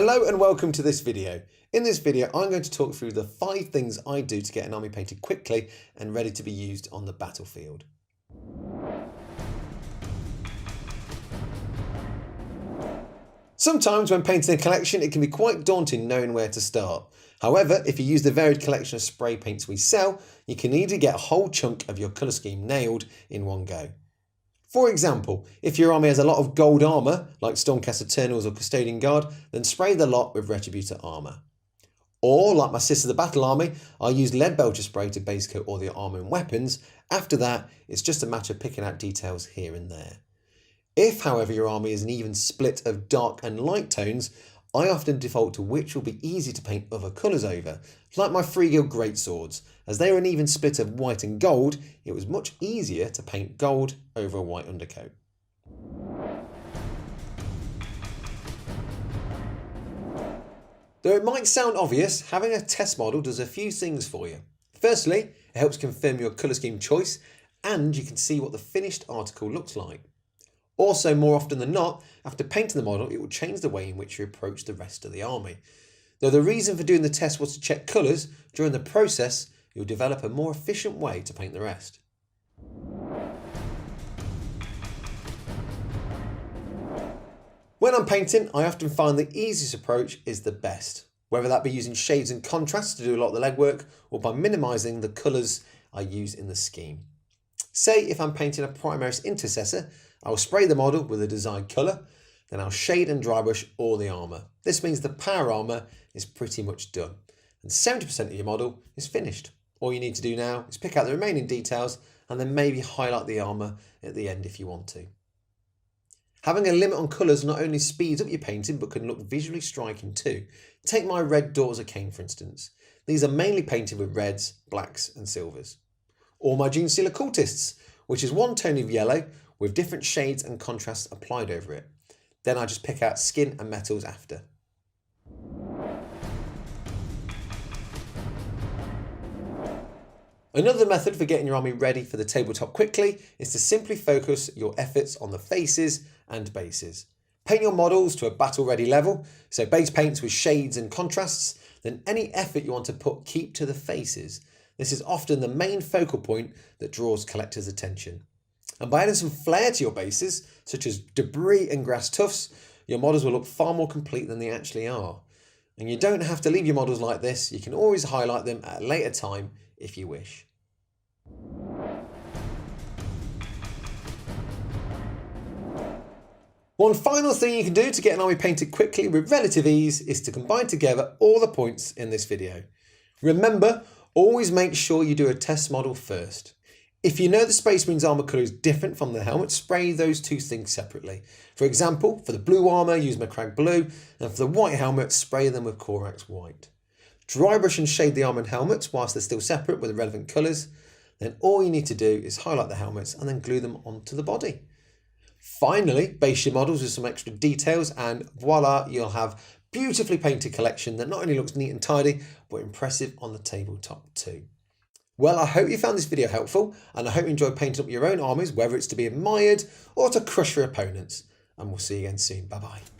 Hello and welcome to this video. In this video, I'm going to talk through the 5 things I do to get an army painted quickly and ready to be used on the battlefield. Sometimes when painting a collection, it can be quite daunting knowing where to start. However, if you use the varied collection of spray paints we sell, you can easily get a whole chunk of your colour scheme nailed in one go. For example, if your army has a lot of gold armour, like Stormcast Eternals or Custodian Guard, then spray the lot with Retributor armour. Or, like my Sisters of the Battle army, I use lead belcher spray to base coat all the armour and weapons. After that, it's just a matter of picking out details here and there. If, however, your army is an even split of dark and light tones, I often default to which will be easy to paint other colours over, like my Freeguild Greatswords. As they were an even split of white and gold, it was much easier to paint gold over a white undercoat. Though it might sound obvious, having a test model does a few things for you. Firstly, it helps confirm your colour scheme choice, and you can see what the finished article looks like. Also, more often than not, after painting the model, it will change the way in which you approach the rest of the army. Though the reason for doing the test was to check colours, during the process, you'll develop a more efficient way to paint the rest. When I'm painting, I often find the easiest approach is the best, whether that be using shades and contrasts to do a lot of the legwork, or by minimising the colours I use in the scheme. Say if I'm painting a Primaris Intercessor, I will spray the model with a desired colour, then I'll shade and dry brush all the armour. This means the power armour is pretty much done, and 70% of your model is finished. All you need to do now is pick out the remaining details and then maybe highlight the armour at the end if you want to. Having a limit on colours not only speeds up your painting but can look visually striking too. Take my red Daughters of Cain for instance. These are mainly painted with reds, blacks and silvers. Or my Genestealer Cultists, which is one tone of yellow with different shades and contrasts applied over it. Then I just pick out skin and metals after. Another method for getting your army ready for the tabletop quickly is to simply focus your efforts on the faces and bases. Paint your models to a battle ready level, so base paints with shades and contrasts, then any effort you want to put keep to the faces. This is often the main focal point that draws collectors' attention. And by adding some flair to your bases, such as debris and grass tufts, your models will look far more complete than they actually are. And you don't have to leave your models like this, you can always highlight them at a later time if you wish. One final thing you can do to get an army painted quickly with relative ease is to combine together all the points in this video. Remember, always make sure you do a test model first. If you know the Space Marine's armour colour is different from the helmet, spray those two things separately. For example, for the blue armour, use Macragge Blue, and for the white helmet, spray them with Corax White. Dry brush and shade the armour and helmets whilst they're still separate with the relevant colours. Then all you need to do is highlight the helmets and then glue them onto the body. Finally, base your models with some extra details and voila, you'll have beautifully painted collection that not only looks neat and tidy, but impressive on the tabletop too. Well, I hope you found this video helpful and I hope you enjoyed painting up your own armies, whether it's to be admired or to crush your opponents. And we'll see you again soon. Bye bye.